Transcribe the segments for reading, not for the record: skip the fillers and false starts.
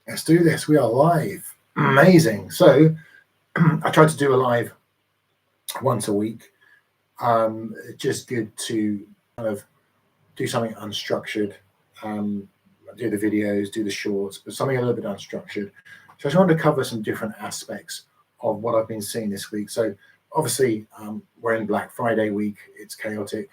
Let's do this. We are live. Amazing. So I try to do a live once a week. Just good to kind of do something unstructured, do the videos, do the shorts, but something a little bit unstructured. So I just wanted to cover some different aspects of what I've been seeing this week. So obviously, we're in Black Friday week. It's chaotic.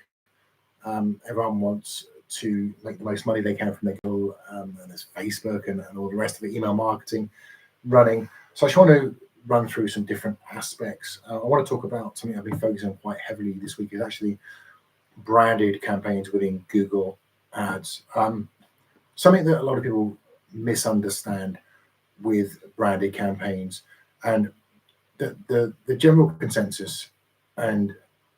Everyone wants to make the most money they can from their Google, and there's Facebook and all the rest of the email marketing running. So I just want to run through some different aspects. I want to talk about something I've been focusing on quite heavily this week is actually branded campaigns within Google Ads. Something that a lot of people misunderstand with branded campaigns, and the general consensus, and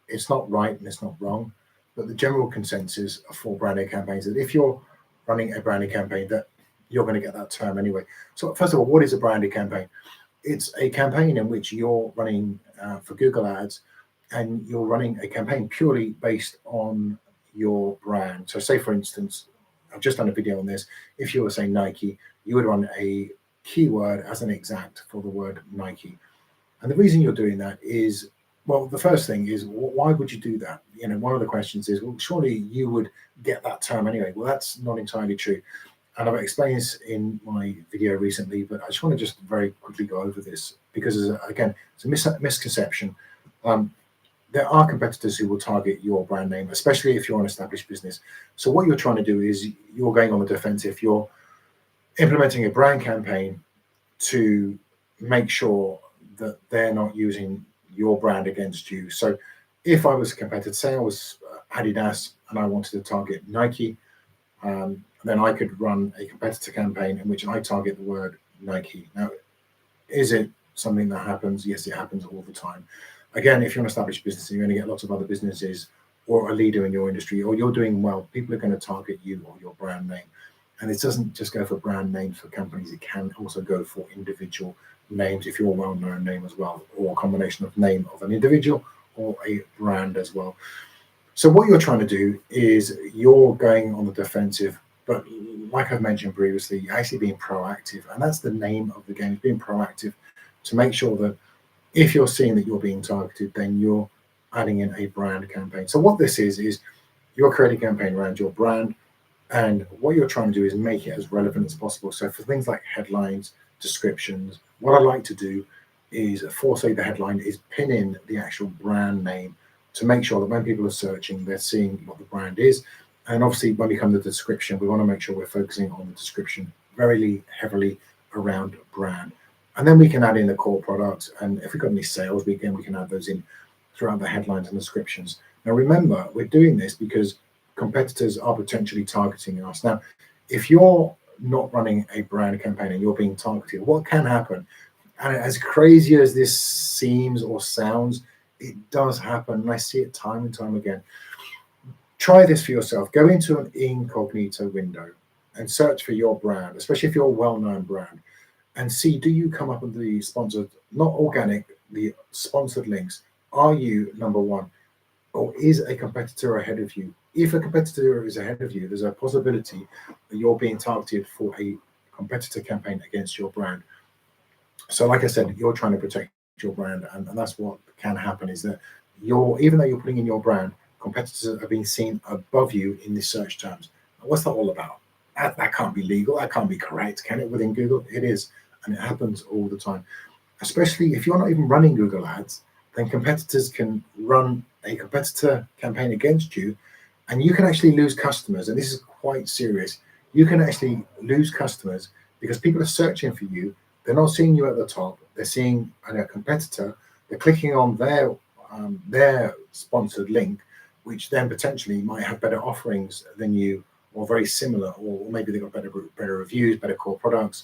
it's not right and it's not wrong, but the general consensus for branded campaigns is that if you're running a branded campaign, that you're going to get that term anyway. So first of all, what is a branded campaign? It's a campaign in which you're running for Google Ads, and you're running a campaign purely based on your brand. So say, for instance, I've just done a video on this. If you were saying Nike, you would run a keyword as an exact for the word Nike. And the reason you're doing that is, well, the first thing is, why would you do that? You know, one of the questions is, well, surely you would get that term anyway. Well, that's not entirely true. And I've explained this in my video recently, but I just want to just very quickly go over this because, again, it's a misconception. There are competitors who will target your brand name, especially if you're an established business. So what you're trying to do is you're going on the defensive. You're implementing a brand campaign to make sure that they're not using your brand against you. So if I was a competitor, say I was Adidas and I wanted to target Nike, then I could run a competitor campaign in which I target the word Nike. Now, is it something that happens? Yes, it happens all the time. Again, if you're an established business and you're going to get lots of other businesses or a leader in your industry, or you're doing well, people are going to target you or your brand name. And it doesn't just go for brand names for companies, it can also go for individual names if you're a well-known name as well, or a combination of name of an individual or a brand as well. So what you're trying to do is you're going on the defensive, but like I've mentioned previously, you're actually being proactive. And that's the name of the game, being proactive to make sure that if you're seeing that you're being targeted, then you're adding in a brand campaign. So what this is you're creating a campaign around your brand, and what you're trying to do is make it as relevant as possible. So for things like headlines, descriptions, what I like to do is, for say the headline, is pin in the actual brand name to make sure that when people are searching, they're seeing what the brand is. And obviously when we come to the description, we want to make sure we're focusing on the description very heavily around brand. And then we can add in the core products. And if we've got any sales, we can add those in throughout the headlines and descriptions. Now, remember, we're doing this because competitors are potentially targeting us. Now, if you're not running a brand campaign and you're being targeted, what can happen? And as crazy as this seems or sounds, it does happen. And I see it time and time again. Try this for yourself. Go into an incognito window and search for your brand, especially if you're a well-known brand, and see, do you come up with the sponsored, not organic, the sponsored links? Are you number one, or is a competitor ahead of you? If a competitor is ahead of you, there's a possibility that you're being targeted for a competitor campaign against your brand. So like I said, you're trying to protect your brand, and that's what can happen, is that even though you're putting in your brand, competitors are being seen above you in the search terms. What's that all about? That can't be legal, that can't be correct, can it, within Google? It is, and it happens all the time. Especially if you're not even running Google Ads, then competitors can run a competitor campaign against you, and you can actually lose customers. And this is quite serious. You can actually lose customers because people are searching for you. They're not seeing you at the top. They're seeing a competitor. They're clicking on their sponsored link, which then potentially might have better offerings than you, or very similar, or maybe they've got better reviews, better core products,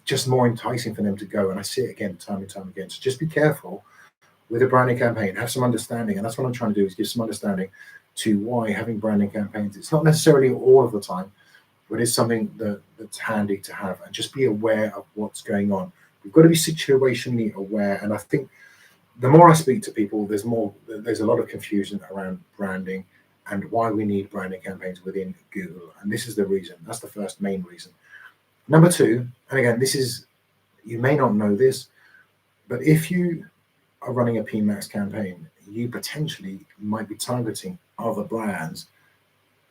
just more enticing for them to go. And I see it again, time and time again. So just be careful with a branding campaign, have some understanding. And that's what I'm trying to do, is give some understanding to why having branding campaigns, it's not necessarily all of the time, but it's something that's handy to have, and just be aware of what's going on. We've got to be situationally aware. And I think the more I speak to people, there's a lot of confusion around branding and why we need branding campaigns within Google. And this is the reason. That's the first main reason. Number two, and again, this is, you may not know this, but if you are running a PMAX campaign, you potentially might be targeting other brands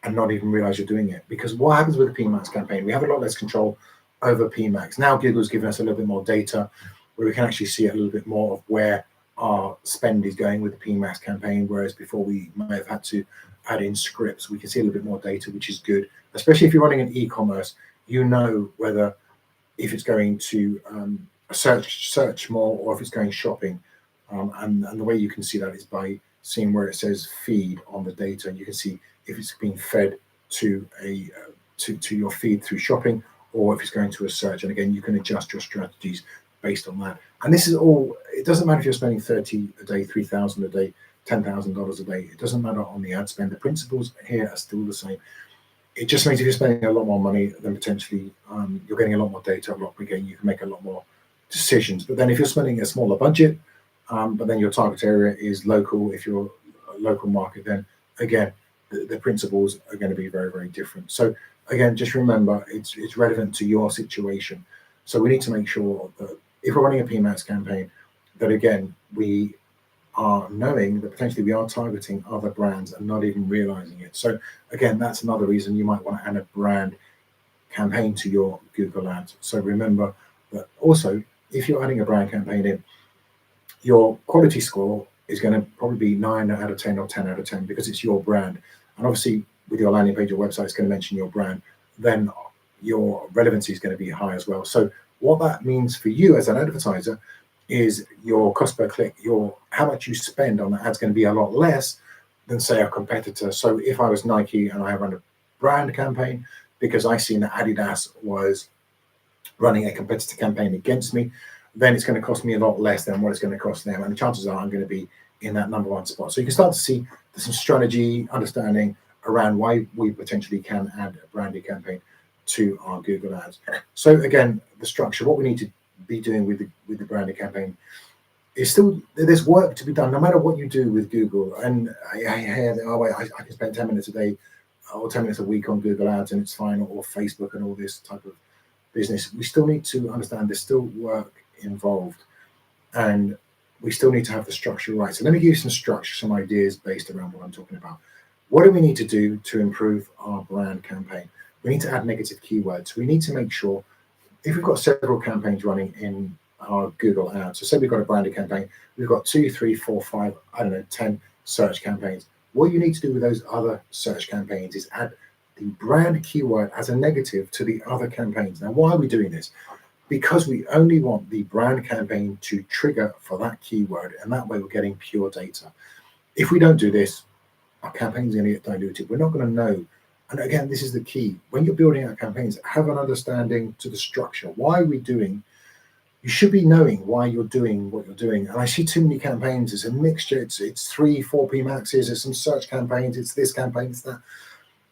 and not even realize you're doing it. Because what happens with a PMAX campaign, we have a lot less control over PMAX. Now Google's given us a little bit more data where we can actually see a little bit more of where our spend is going with the PMAX campaign, whereas before we might have had to add in scripts. We can see a little bit more data, which is good, especially if you're running an e-commerce. You know whether if it's going to search more or if it's going shopping, and the way you can see that is by seeing where it says feed on the data. You can see if it's being fed to a to your feed through shopping, or if it's going to a search. And again, you can adjust your strategies based on that. And this is all, it doesn't matter if you're spending 30 a day, 3,000 a day, $10,000 a day. It doesn't matter on the ad spend. The principles here are still the same. It just means if you're spending a lot more money, then potentially you're getting a lot more data, a lot bigger, you can make a lot more decisions. But then if you're spending a smaller budget, but then your target area is local, if you're a local market, then again, the principles are going to be very, very different. So again, just remember, it's relevant to your situation. So we need to make sure that if we're running a PMAX campaign, that again, we are knowing that potentially we are targeting other brands and not even realizing it. So again, that's another reason you might want to add a brand campaign to your Google Ads. So remember that also, if you're adding a brand campaign in, your quality score is going to probably be 9 out of 10 or 10 out of 10 because it's your brand. And obviously with your landing page or website, it's going to mention your brand. Then your relevancy is going to be high as well. So what that means for you as an advertiser is your cost per click, how much you spend on the ad's going to be a lot less than say a competitor. So if I was Nike and I run a brand campaign because I seen that Adidas was running a competitor campaign against me, then it's going to cost me a lot less than what it's going to cost them. And the chances are I'm going to be in that number one spot. So you can start to see there's some strategy, understanding around why we potentially can add a branded campaign to our Google Ads. So again, the structure, what we need to be doing with the branded campaign is still, there's work to be done no matter what you do with Google. And I hear that, oh wait, I can spend 10 minutes a day or 10 minutes a week on Google Ads and it's fine, or Facebook and all this type of business. We still need to understand there's still work involved and we still need to have the structure right. So let me give you some structure, some ideas based around what I'm talking about. What do we need to do to improve our brand campaign? We need to add negative keywords. We need to make sure if we've got several campaigns running in our Google Ads, so say we've got a branded campaign, we've got 2, 3, 4, 5, 10 search campaigns. What you need to do with those other search campaigns is add the brand keyword as a negative to the other campaigns. Now, why are we doing this? Because we only want the brand campaign to trigger for that keyword, and that way we're getting pure data. If we don't do this, our campaign's going to get diluted. We're not going to know. And again, this is the key. When you're building out campaigns, have an understanding to the structure. Why are we doing? You should be knowing why you're doing what you're doing. And I see too many campaigns. It's a mixture. It's 3, 4 PMAXs. It's some search campaigns. It's this campaign. It's that.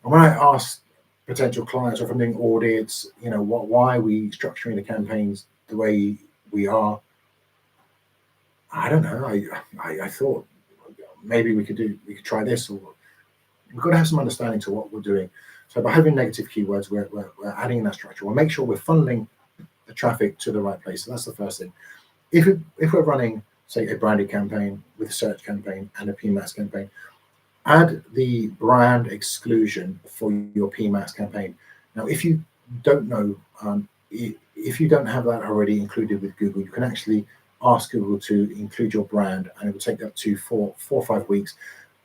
And when I ask potential clients, or if I'm doing audits, why are we structuring the campaigns the way we are? I don't know. I thought maybe we could try this, or we've got to have some understanding to what we're doing. So by having negative keywords, we're adding in that structure. We'll make sure we're funneling the traffic to the right place. So that's the first thing. If we're running, say, a branded campaign with a search campaign and a PMAX campaign, add the brand exclusion for your PMAX campaign. Now, if you don't know, if you don't have that already included with Google, you can actually ask Google to include your brand, and it will take up to 4 or 5 weeks.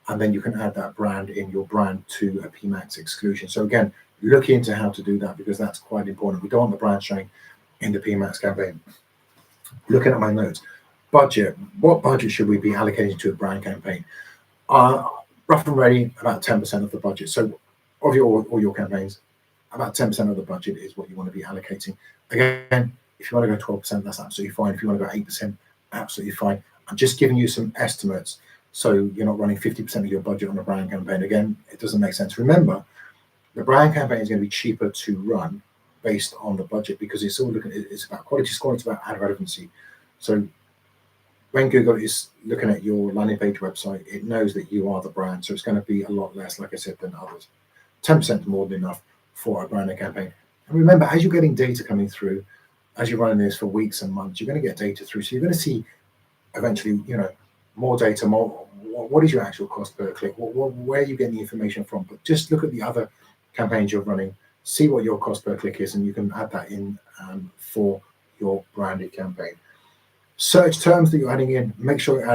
And then you can add that brand in your brand to a PMAX exclusion. So again, look into how to do that because that's quite important. We don't want the brand showing in the PMAX campaign. Looking at my notes, budget. What budget should we be allocating to a brand campaign? Rough and ready, about 10% of the budget. So of all your campaigns, about 10% of the budget is what you want to be allocating. Again, if you want to go 12%, that's absolutely fine. If you want to go 8%, absolutely fine. I'm just giving you some estimates. So you're not running 50% of your budget on a brand campaign. Again, it doesn't make sense. Remember, the brand campaign is going to be cheaper to run based on the budget because it's about quality score, it's about ad relevancy. So when Google is looking at your landing page website, it knows that you are the brand. So it's going to be a lot less, like I said, than others. 10% more than enough for a branded campaign. And remember, as you're getting data coming through, as you're running this for weeks and months, you're going to get data through. So you're going to see eventually, more data, more. What is your actual cost per click? Where are you getting the information from? But just look at the other campaigns you're running, see what your cost per click is, and you can add that in for your branded campaign. Search terms that you're adding in, make sure you're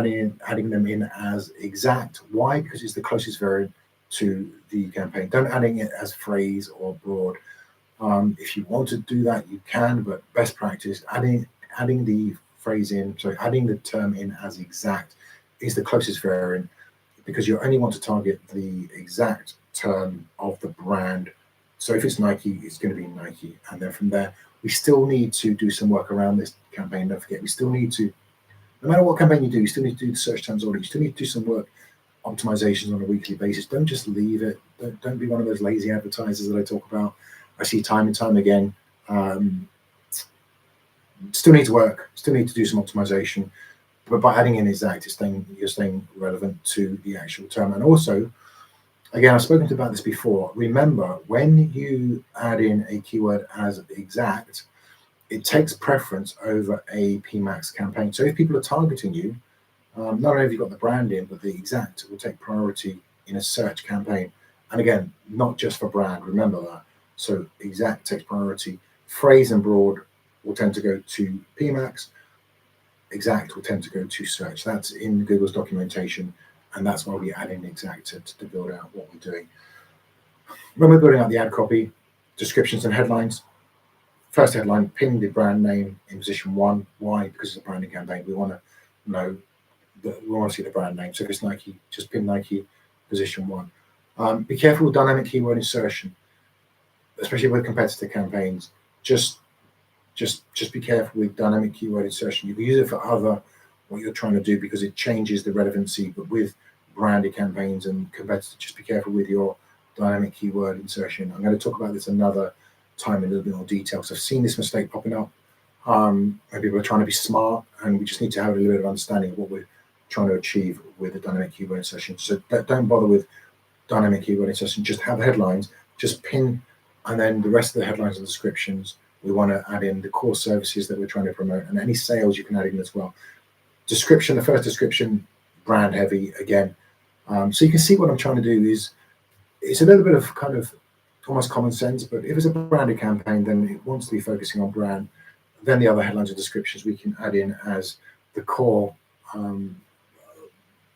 adding them in as exact. Why? Because it's the closest variant to the campaign. Don't adding it as phrase or broad. If you want to do that, you can, but best practice, adding the phrase in, adding the term in as exact is the closest variant, because you only want to target the exact term of the brand. So if it's Nike, it's going to be Nike. And then from there, we still need to do some work around this campaign. Don't forget, we still need to, no matter what campaign you do, you still need to do the search terms audit. You still need to do some work, optimizations on a weekly basis. Don't just leave it. Don't be one of those lazy advertisers that I talk about. I see time and time again. Still need to work, still need to do some optimization, but by adding in exact, you're staying relevant to the actual term. And also, again, I've spoken about this before. Remember, when you add in a keyword as exact, it takes preference over a PMAX campaign. So if people are targeting you, not only have you got the brand in, but the exact will take priority in a search campaign. And again, not just for brand, remember that. So exact takes priority. Phrase and broad will tend to go to PMAX. Exact will tend to go to search. That's in Google's documentation, and that's why we add in exact to build out what we're doing. When we're building out the ad copy, descriptions and headlines, first headline, pin the brand name in position 1. Why? Because it's a branding campaign. We want to know that we want to see the brand name. So if it's Nike, just pin Nike position 1. Be careful with dynamic keyword insertion, especially with competitor campaigns. Just be careful with dynamic keyword insertion. You can use it for what you're trying to do, because it changes the relevancy. But with branded campaigns and competitors, just be careful with your dynamic keyword insertion. I'm going to talk about this another time in a little bit more detail, because I've seen this mistake popping up. Maybe we're trying to be smart, and we just need to have a little bit of understanding of what we're trying to achieve with the dynamic keyword insertion. So don't bother with dynamic keyword insertion. Just have headlines, just pin, and then the rest of the headlines and descriptions, we want to add in the core services that we're trying to promote, and any sales you can add in as well. Description, the first description, brand heavy again. So you can see what I'm trying to do is, it's a little bit of kind of almost common sense, but if it's a branded campaign, then it wants to be focusing on brand. Then the other headlines and descriptions we can add in as the core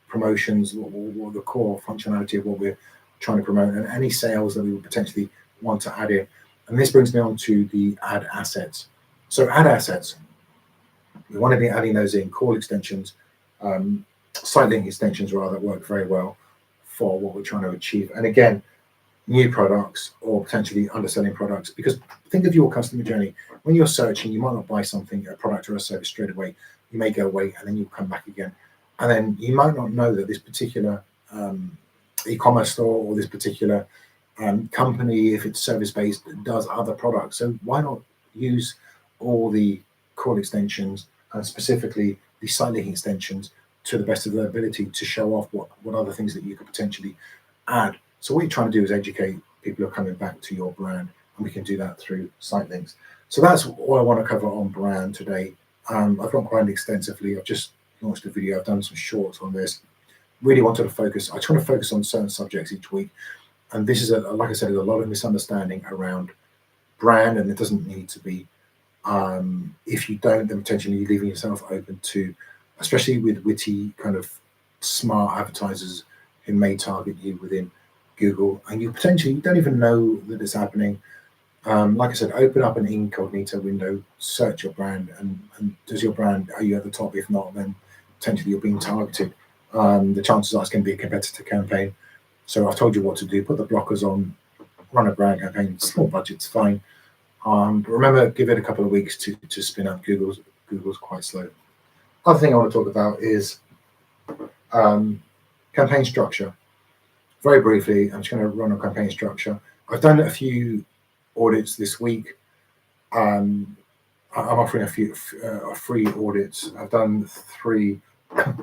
promotions, or the core functionality of what we're trying to promote, and any sales that we would potentially want to add in. And this brings me on to the ad assets. So ad assets, we want to be adding those in, call extensions, site link extensions rather, that work very well for what we're trying to achieve. And again, new products or potentially underselling products, because think of your customer journey. When you're searching, you might not buy something, a product or a service straight away. You may go away and then you'll come back again. And then you might not know that this particular e-commerce store or this particular company, if it's service-based, does other products. So why not use all the call extensions, and specifically the site link extensions, to the best of their ability to show off what other things that you could potentially add. So what you're trying to do is educate people who are coming back to your brand, and we can do that through site links. So that's all I want to cover on brand today. I've gone quite extensively. I've just launched a video. I've done some shorts on this. Really wanted to focus. I try to focus on certain subjects each week. And this is, like I said, there's a lot of misunderstanding around brand, and it doesn't need to be. If you don't, then potentially you're leaving yourself open to, especially with witty, kind of smart advertisers who may target you within Google, and you potentially don't even know that it's happening. Like I said, open up an incognito window, search your brand, and does your brand, are you at the top? If not, then potentially you're being targeted. The chances are it's going to be a competitor campaign. So I've told you what to do. Put the blockers on, run a brand campaign, small budget's fine. But remember, give it a couple of weeks to spin up. Google's quite slow. Other thing I want to talk about is campaign structure. Very briefly, I'm just going to run on campaign structure. I've done a few audits this week. I'm offering a few free audits. I've done 3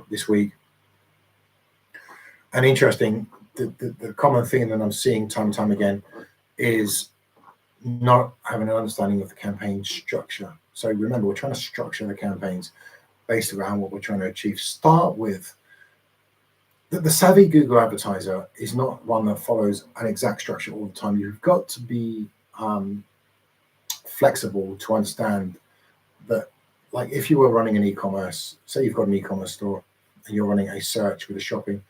this week. And interesting, the common thing that I'm seeing time and time again is not having an understanding of the campaign structure. So remember, we're trying to structure the campaigns based around what we're trying to achieve. Start with the savvy Google advertiser is not one that follows an exact structure all the time. You've got to be flexible to understand that, like if you were running an e-commerce, say you've got an e-commerce store and you're running a search with a shopping,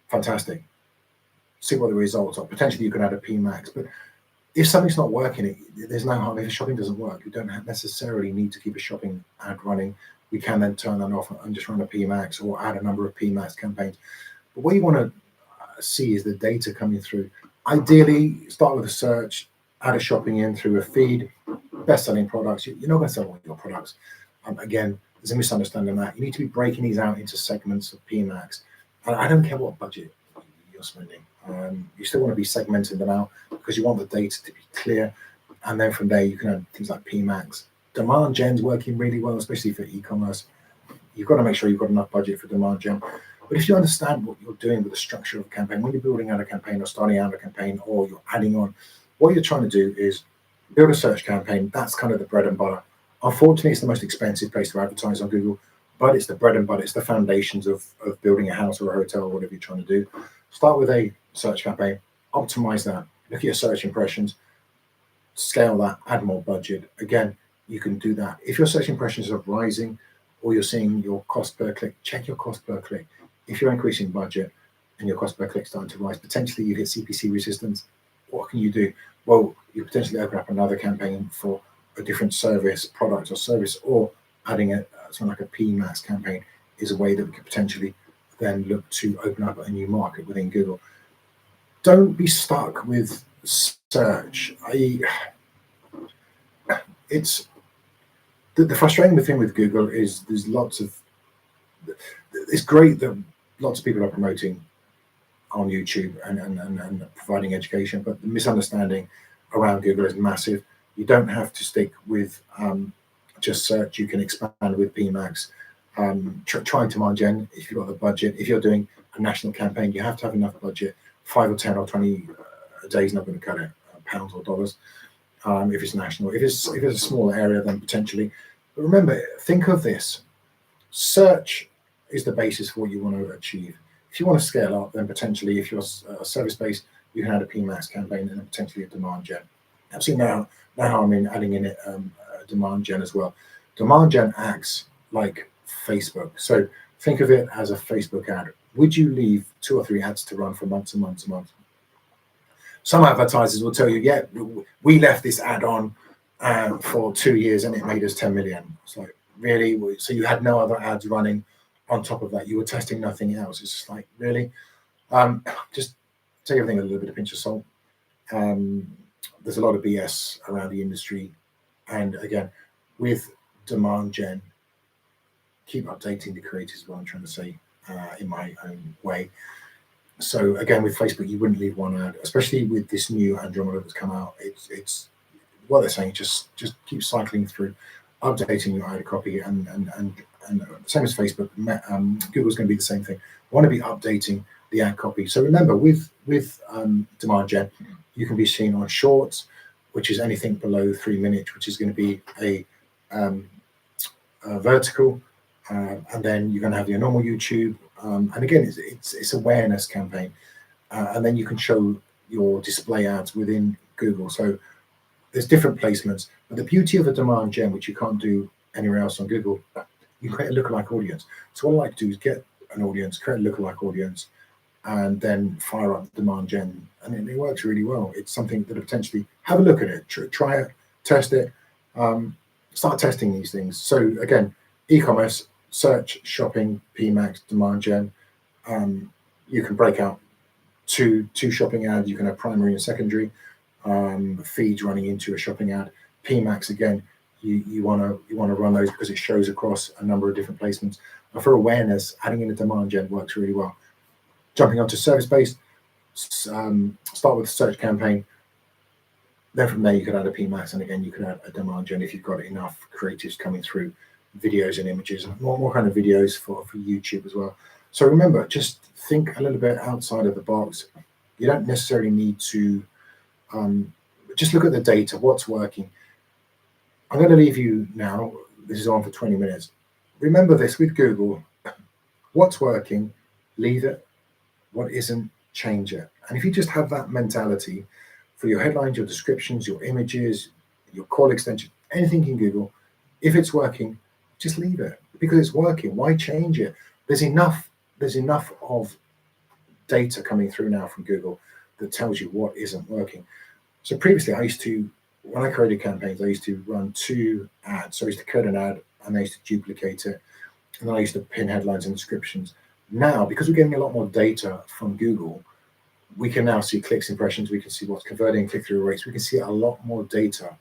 fantastic. See what the results are. Potentially you can add a PMAX, but if something's not working, there's no harm. If a shopping doesn't work, you don't necessarily need to keep a shopping ad running. We can then turn that off and just run a PMAX or add a number of PMAX campaigns. But what you want to see is the data coming through. Ideally, start with a search, add a shopping in through a feed, best-selling products. You're not going to sell all your products. Again, there's a misunderstanding that. You need to be breaking these out into segments of PMAX. And I don't care what budget you're spending. You still want to be segmenting them out because you want the data to be clear. And then from there, you can add things like PMAX. Demand gen's working really well, especially for e-commerce. You've got to make sure you've got enough budget for demand gen. But if you understand what you're doing with the structure of a campaign, when you're building out a campaign or starting out a campaign or you're adding on, what you're trying to do is build a search campaign. That's kind of the bread and butter. Unfortunately, it's the most expensive place to advertise on Google, but it's the bread and butter. It's the foundations of building a house or a hotel or whatever you're trying to do. Start with a search campaign, optimize that, look at your search impressions, scale that, add more budget. Again, you can do that. If your search impressions are rising or you're seeing your cost per click, check your cost per click. If you're increasing budget and your cost per click starting to rise, potentially you hit CPC resistance. What can you do? Well, you potentially open up another campaign for a different service, product or service, or adding something like a PMAX campaign is a way that we could potentially then look to open up a new market within Google. Don't be stuck with search. It's the frustrating thing with Google is there's it's great that lots of people are promoting on YouTube and providing education, but the misunderstanding around Google is massive. You don't have to stick with just search. You can expand with PMAX. Try demand gen if you've got the budget. If you're doing a national campaign, you have to have enough budget. 5 or 10 or 20 a day is not going to cut it, pounds or dollars. If it's national, if it's a small area, then potentially. But remember, think of this: search is the basis for what you want to achieve. If you want to scale up, then potentially, if you're service-based, you can add a PMAX campaign and then potentially a demand gen. Absolutely now I'm adding in a demand gen as well. Demand gen acts like Facebook. So think of it as a Facebook ad. Would you leave 2 or 3 ads to run for months and months and months? Some advertisers will tell you, yeah, we left this ad on for 2 years and it made us 10 million. It's like, really? So you had no other ads running on top of that? You were testing nothing else? It's just like, really? Just take everything with a little bit of pinch of salt. There's a lot of BS around the industry. And again, with demand gen, keep updating the creators is what I'm trying to say in my own way. So again, with Facebook, you wouldn't leave one ad, especially with this new Andromeda that's come out. It's what they're saying, just keep cycling through, updating your ad copy, and same as Facebook, Google's going to be the same thing. We want to be updating the ad copy. So remember, with demand gen, you can be seen on Shorts, which is anything below 3 minutes, which is going to be a vertical, and then you're going to have your normal YouTube, and again, it's awareness campaign, and then you can show your display ads within Google. So there's different placements, but the beauty of a demand gen, which you can't do anywhere else on Google, you create a lookalike audience. So what I like to do is get an audience, create a lookalike audience, and then fire up demand gen, and it works really well. It's something that potentially have a look at it, try it, test it, start testing these things. So again, e-commerce, search, shopping, PMAX, demand gen. You can break out two shopping ads. You can have primary and secondary feeds running into a shopping ad. PMAX, again, you want to run those because it shows across a number of different placements. And for awareness, adding in a demand gen works really well. Jumping onto service-based, start with a search campaign. Then from there, you could add a PMAX, and again, you could add a demand gen if you've got enough creatives coming through, videos and images, and more kind of videos for YouTube as well. So remember, just think a little bit outside of the box. You don't necessarily need to just look at the data, what's working. I'm going to leave you now. This is on for 20 minutes. Remember this with Google: what's working, leave it. What isn't, change it. And if you just have that mentality for your headlines, your descriptions, your images, your call extension, anything in Google, if it's working, just leave it, because it's working. Why change it? There's enough of data coming through now from Google that tells you what isn't working. So previously, when I created campaigns, I used to run 2 ads. So I used to code an ad and I used to duplicate it, and then I used to pin headlines and descriptions. Now, because we're getting a lot more data from Google, we can now see clicks, impressions, we can see what's converting, click-through rates, we can see a lot more data,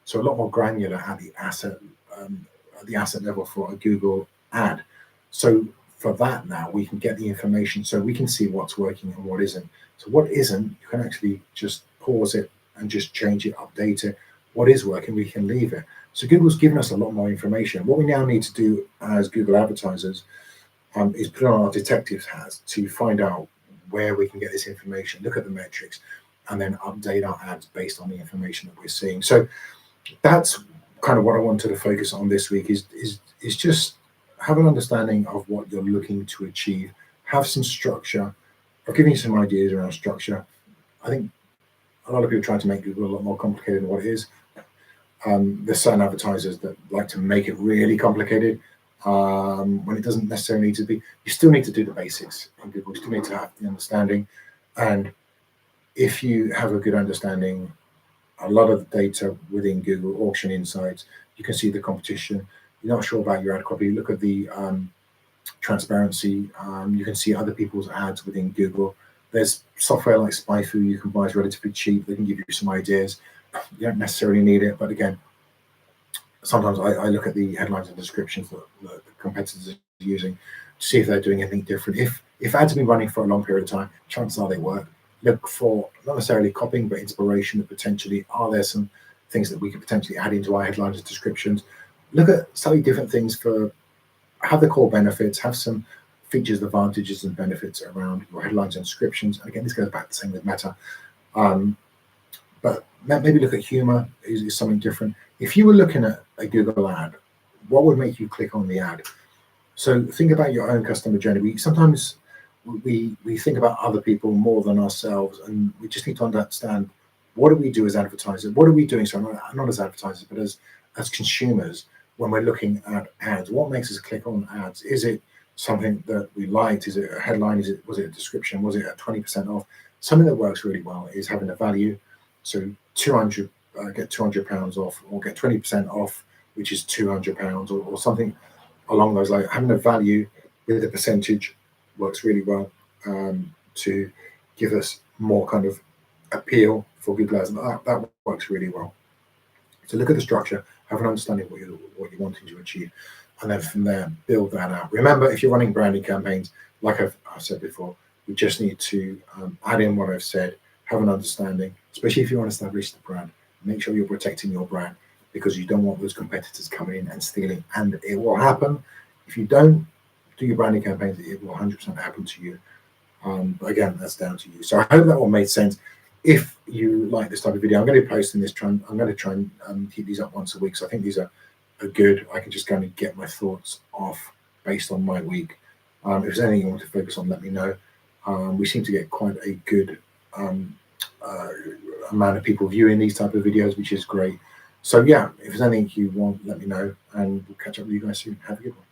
so a lot more granular at the asset level for a Google ad. So for that now, we can get the information, so we can see what's working and what isn't. So what isn't, you can actually just pause it and just change it, update it. What is working, we can leave it. So Google's given us a lot more information. What we now need to do as Google advertisers is put on our detectives hats to find out where we can get this information, look at the metrics, and then update our ads based on the information that we're seeing. So that's kind of what I wanted to focus on this week, is just have an understanding of what you're looking to achieve, have some structure. I've given you some ideas around structure. I think a lot of people try to make Google a lot more complicated than what it is. There's certain advertisers that like to make it really complicated when it doesn't necessarily need to be. You still need to do the basics in Google. You still need to have the understanding. And if you have a good understanding, a lot of the data within Google Auction Insights, you can see the competition. You're not sure about your ad copy, look at the transparency. You can see other people's ads within Google. There's software like SpyFu you can buy, is relatively cheap. They can give you some ideas. You don't necessarily need it, but again, sometimes I look at the headlines and descriptions that the competitors are using to see if they're doing anything different. If ads have been running for a long period of time, chances are they work. Look for not necessarily copying, but inspiration, that potentially are there some things that we could potentially add into our headlines and descriptions. Look at slightly different things have the core benefits, have some features, advantages, and benefits around your headlines and descriptions. And again, this goes back to the same with Meta. But maybe look at humor is something different. If you were looking at a Google ad, what would make you click on the ad? So think about your own customer journey. Sometimes we think about other people more than ourselves, and we just need to understand, what do we do as advertisers? What are we doing? So not as advertisers, but as consumers, when we're looking at ads. What makes us click on ads? Is it something that we liked? Is it a headline? Was it a description? Was it a 20% off? Something that works really well is having a value. So 200, get £200 off, or get 20% off, which is £200, or something along those lines. Having a value with a percentage works really well to give us more kind of appeal for Google Ads. That works really well. So look at the structure, have an understanding of what you're wanting to achieve, and then from there build that out. Remember, if you're running branding campaigns, like I've said before, you just need to add in what I've said, have an understanding, especially if you want to establish the brand. Make sure you're protecting your brand, because you don't want those competitors coming in and stealing. And it will happen. If you don't do your branding campaigns, it will 100% happen to you. But again, that's down to you. So I hope that all made sense. If you like this type of video, I'm going to be posting this. I'm going to try and keep these up once a week. So I think these are good. I can just kind of get my thoughts off based on my week. If there's anything you want to focus on, let me know. We seem to get quite a good amount of people viewing these type of videos, which is great. So yeah, if there's anything you want, let me know, and we'll catch up with you guys soon. Have a good one.